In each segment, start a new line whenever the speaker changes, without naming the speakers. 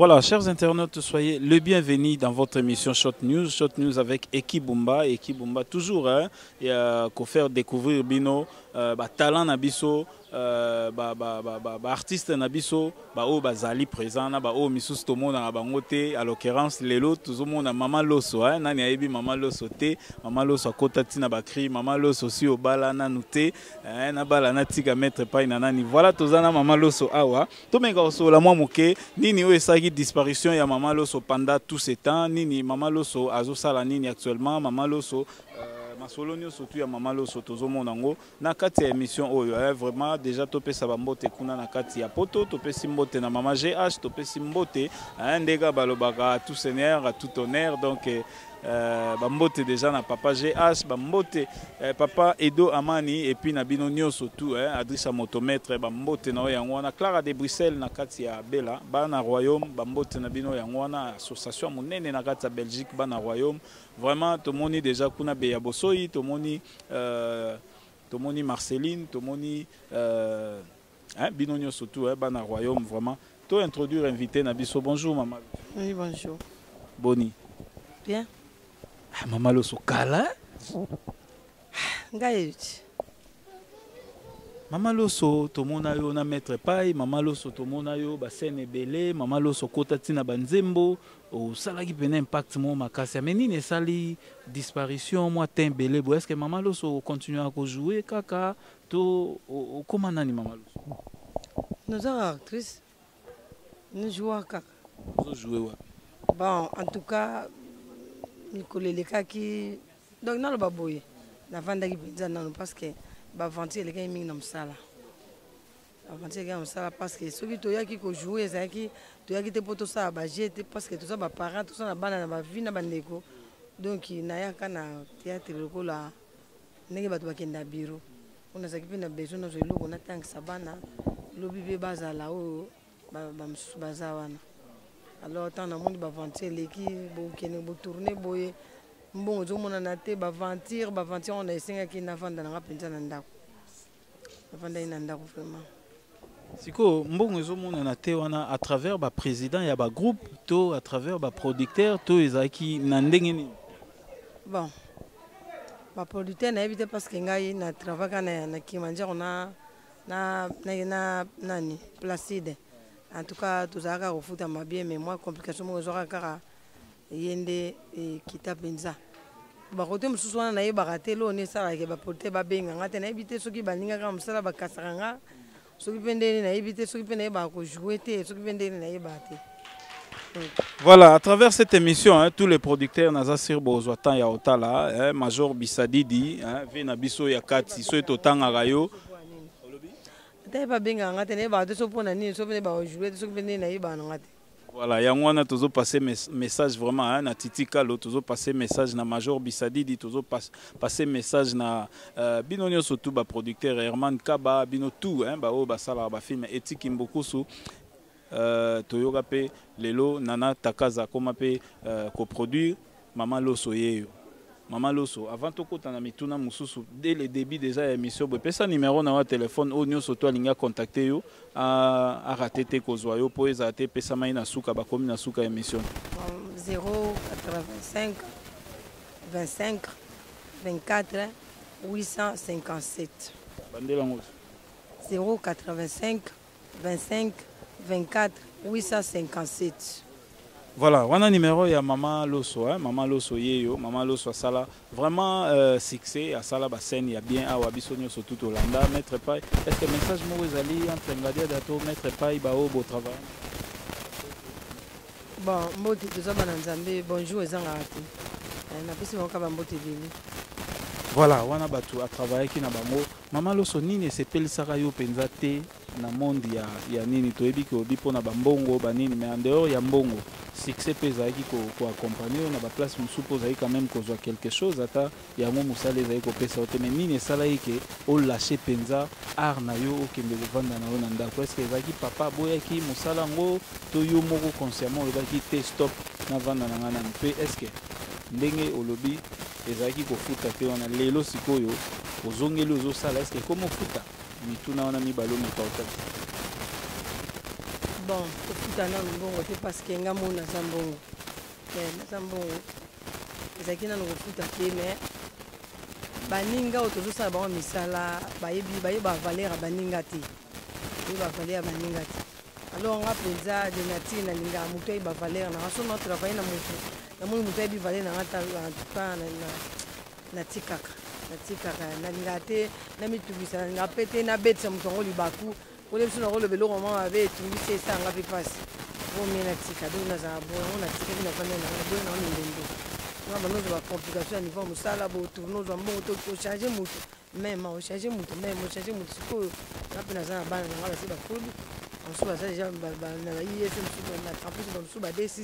Voilà, chers internautes, soyez le bienvenu dans votre émission Shot News avec Eki Bumba, toujours, hein, et qu'on faire découvrir Bino, talent Nabiso, artiste Nabiso, Zali présent, Missus Tomo na bangote, à l'occurrence, Lelo, tout le monde a Maman Loso, hein, Nani Aibi, Maman Loso te, Maman Loso a Kotatina Bakri, Maman Loso aussi au Balana Nute, na Balana Tika Maître Pai Nanani, voilà, tout ça, Maman Loso Awa, Tomenga Oso, la Momoke, Nini Oesagi disparition, ya Maman Loso pendant tout ce temps, Nini, Maman Loso, Azo Sala Nini actuellement, Maman Loso, Masolonio surtout ya Maman Loso tozo monango na kati ya émission oyo vraiment déjà topé sa bambote kuna na kati ya poto topé simbote na Maman GH topé simbote ndega balobaka tout seigneur à tout honneur donc bambote déjà na papa GH bambote papa Edo Amani et puis na binonio surtout Adrissa Motomètre bambote na yango na Clara de Bruxelles na kati ya Bela bana royaume bambote na bino yango na association monene na kati ya Belgique bana royaume vraiment tomoni déjà kuna beya bosoi tomoni Marceline tomoni binonio surtout bana royaume vraiment to introduire invité na biso. Bonjour maman.
Oui, bonjour.
Boni.
Bien.
Maman Loso kala.
Ngaït.
Maman Loso tomona yo na Maître Pai, Maman Loso tomona yo basene belé, Maman Loso kotatina banzembo, o salaki pena impact mo makasi. Mais nini sali disparition moi tembelé, est-ce que Maman Loso continue à jouer kaka to comment nani Maman Loso?
Nous sommes actrices. Nous jouons kaka.
Nous jouons.
Bon, en tout cas, Nicolas Lekaki donc non le baboye. Na vanda ki penza non parce que ba venti les gars mingi na msala. Ba venti les gars msala parce que ceux qui toyaki ko jouer ça qui toyaki te poto ça ba jeter parce que tout ça ba parents tout ça na bana na ba vie na bandeko. Donc na yaka na théâtre ko la nenge ba to bakenda bureau. On a ça qui pe na besoin na zo loko na tank sabana lobi be baza la o ba msusu baza wana. Alors tant na monde ba venti les qui bo kene bo tourner boye. Bon, je me suis on a essayé de faire
Siko mbongo ezomona na te wana à travers ba président ya ba groupe to à travers ba producteur to ezaki na ndenge ni.
Bon. Ba producteur na évité parce que ngai na travaille na kimanja on na nani Placide. En tout cas, tout ça a refuté ma bien mais moi complication mo zo kaka yende kita penza ba kote mususu wana na ye bakate lo ne sala ke ba porter ba benga ngate na ebite soki baninga ka musala ba kasanga soki pendeni na ebite soki pendeni ba ko jouer te soki pendeni na ye bate.
Voilà, à travers cette émission, tous les producteurs naza sir bozwatan ya otala, Major Bisadidi, vena biso ya kati so etotanga rayo.
Te ba benga ngate ne ba te so pona ni so pendeni ba jouer soki pendeni na ye ba ngate.
Voilà, Yangwana toujours passé message vraiment na Titi Kalo toujours passé message na Major Bisadidi toujours passé message na binonyo surtout ba producteur Herman Kaba bino tout ba o ba sala ba film éthique mbokusu toyoka pe lelo Nana Takaza comme pe coproduire Maman Loso yeyo. Maman Loso, avant de kota na mituna mususu dès le début déjà l'émission, pesa numéro na wa téléphone au nyo soto linga contacter yo a raté te kozwa yo po ezate pesa mai na suka ba komi na suka émission
085 25 24 857
bandela ngo
085 25 24 857.
Voilà, on a un numéro ya Maman Loso, Maman Loso yeyo, Maman Loso sala vraiment succès à sala basen ya bien à wabisonyo sur tout Hollanda Maître Pai. Est-ce que message mo ezali entre Ngadia dato Maître Pai ba o beau travail?
Bon, mbote toza bana nzambe bonjour ezanga ati. Na pesi mo ka ba mbote bini.
Voilà, wana batu a travailler ki na bango. Maman Loso nini sepelisaka yo penza te na monde ya nini toyebi ko bipo na bambongo banini mais en dehors ya mbongo succès pesa qui ko accompagner na ba place musupo za quand même kozwa quelque chose ata ya mo musale za ko pesa ote mais nini sala yake o lâcher penza art na yo okende vanda na ona ndako est-ce que ezaki papa boya ki musala ngo to yo moko consciemment le baki te stop na vanda na ngana mpe est-ce que ndenge olobi ezaki ko futa te ona lelo sikoyo ozongeli ozosala est-ce que comment futa mituna wana mibalo mekauta
bon kofuta nanu mbongo te parce que nga mona naza mbongo naza mbongo ezalaki nanu kofuta te mais baninga oyo tozosala bango misala bayeba valeur ya baninga te bayeba valeur ya baninga te alors nga mpenza de nature nalingaka moto ayeba valeur nanga so natravaille na moto namoni moto ayebi valeur nanga antuka natikaka nalingaka te namitungisa nalingaka mpe te nabetisa moto yango libaku kole biso nakoloba eloko mwa mabe etungisi esanga mpe mpasi omie natika donc nazala boye yango natikaki na vande nanga boye nango mindendo nga banozwa bacomplication ya niveau mosala botourne ozwa mbongo to ochange moto meme ochange moto sikoyo nga mpe naza na bana nanga basi bakoli mosusu baza deja na baif mosusu na campus bamosusu ba-D6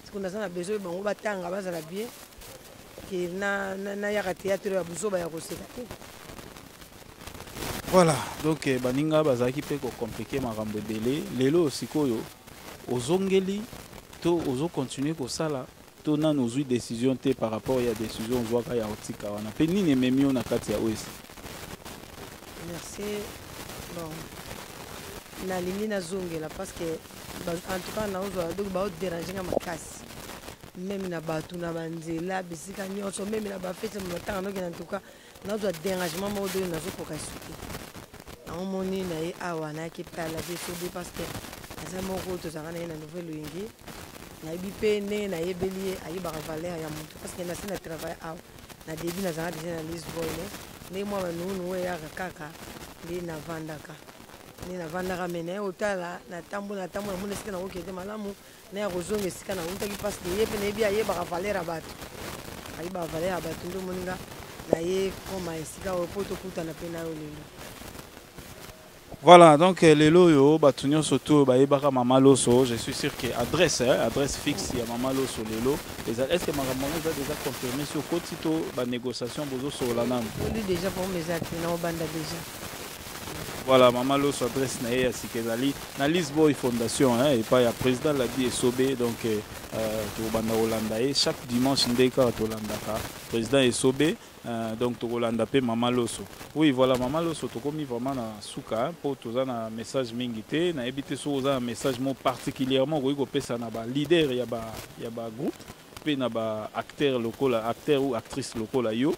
siko naza na besoin bango batanga bazala bien ke nayaka théâtre ya buzoba ya koseka te.
Voilà, donc baninga bazaki pe ko compliquer makambo ebele lelo sikoyo ozongeli to ozo continuer ko sala to na nozui décision te par rapport ya décision zwaka ya otika wana pe nini memio na kati ya OS.
Merci. Bon. Nalingi nazongela parce que en tout cas naozwa donc ba déranger nga makasi. Même na batu na banzela bisika nyonso même na ba fete motanga noki en tout cas naozwa dérangement mo de nazokoka suki. Omoni na ye awa na ki pala biso parce que aza moko tozanga na ye na nouvelle wingi na yebi pe ndenge na yebeli ye ayebaka valeur ya moto parce que nasi na travail awa na début nazanga deja na Lisboa ndenge mwa banunu eyaka kaka nde navandaka me naye otala natambola namona esika nakokende malamu naya kozonga esika nautaki parce que ye mpe nayebi ayebaka valeur ya bato nde omoninga na ye koma esika oyo mpo tokutana mpe nayo lelo.
Voilà, donc lelo yo batunyo surtout bayebaka Mama Loso, je suis sûr que adresse fixe ya Mama Loso lelo. Est-ce que makambo eza déjà confirmé sur kotito ba négociation bozo sola nanu?
Oui déjà pour mes actes na obanda déjà.
Voilà, Mama Loso adresse na ya sikezali na Lisboa Fondation et pas ya président la di Esobe donc to banda Holanda et chaque dimanche ndeka to Holandaka président Esobe donc to Holanda pe Mama Loso. Oui, voilà Mama Loso to komi vraiment na suka pour toza na message mingi te na ebité so za message mo particulièrement ko pesa na ba leader ya ba groupe pe na ba acteur ou actrice local yo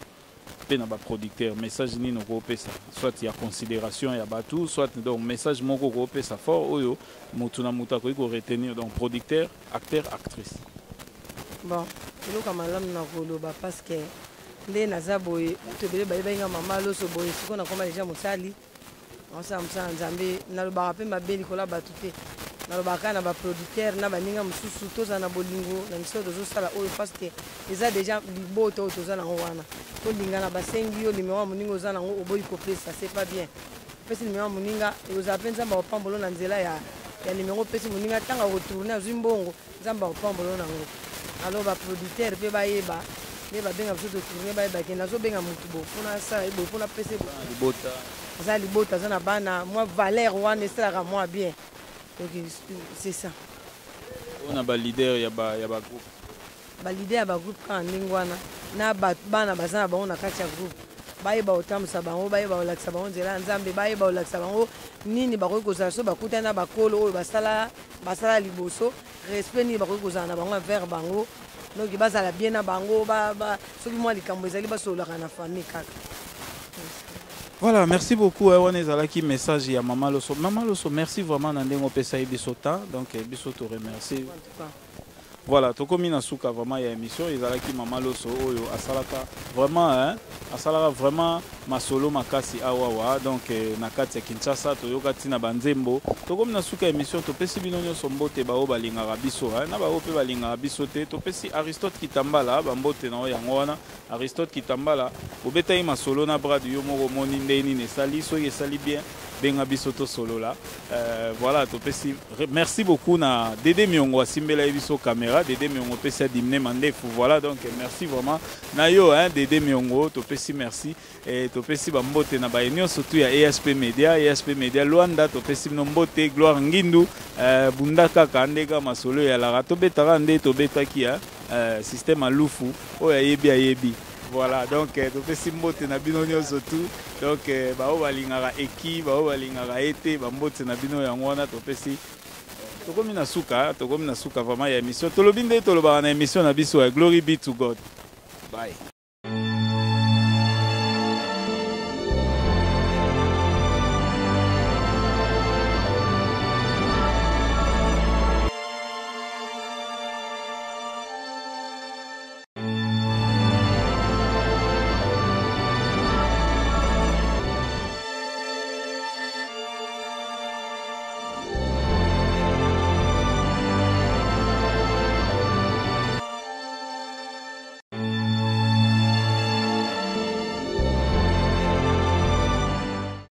pe na ba producteur message ni no ko pesa soit il y a considération ya batou soit donc message moko ko pesa fort oyo mutu na muta ko retenir donc producteur acteur actrice.
Bon eloko malamu na koloba parce que nde naza boye tobele bayebenga Mama Loso boye siko na koma deja mosali osala mosala nzambe nalobaka mpe mabe likolo ya bato te nalobaka na baproducteur na baninga mosusu toza na bolingo na misio tozosala oyo parce que eza deja liboto oyo toza nango wana tolingana basengi yo limero ya moninga oza nango oboyi kopesa c'est pas bien opesi limero ya moninga ekozala mpe nzambe akopambolo na nzela ya limero opesi moninga ntango akotourne azwi mbongo nzambe akopambolo nango alors baproducteur mpe bayeba nde babenga biso totourne bayebake nazobenga motu bo mpona asala ye boye mpona pese
libota
aza libota aza na bana mwa valeur wana esalaka mwa bien donc c'est ça.
On a ba leader ya ba groupe
ba leader ya ba groupe kaka ndenge wana na bana baza na bango na kati ya groupe bayeba kotambusa bango bayeba kolakisa bango nzela ya nzambe bayeba kolakisa bango nini bakoki kozala so bakutani na bakolo oyo basala liboso respect nini bakoki kozala na bango envers bango donc bazala bien na bango soki mwa likambo ezali basololaka na famille kaka.
Voilà, merci beaucoup. On est là qui message à Mama Loso. Mama Loso, merci vraiment d'endenger pesa bisota. Donc biso te remercie. Voilà, toko mina suka vraiment ya émission ezalaki Mama Loso oyo asalaka vraiment asalaka vraiment masolo makasi awawa donc na kati ya Kinshasa toyoka tina banzembo toko mina suka émission topesi bino nyonso mbote bao balingaka biso na bao pe balingaka biso te topesi Aristote Kitambala bambote na yango wana Aristote Kitambala obetayi masolo na bras de yo moko moni ndeni ne sali so esali bien benga biso to solo là voilà topesi merci beaucoup na Dédé Miongo asimbela biso caméra Dédé Miongo pesa dimne mandefu voilà donc merci vraiment na yo Dédé Miongo topesi merci et topesi bambote na ba union surtout ya ESP Media Luanda topesi mbote Gloire Ngindu bunda kaka ndeka masolo ya la tobetaka nde tobetaki système alufu oya yebi voilà donc topesi mbote na bino nyonso tout donc bao balingaka eki bao balingaka ete bambote na bino yango wana topesi tokomi na suka vraiment ya émission tolobi nde tolobaka na émission na biso ya Glory be to God. Bye.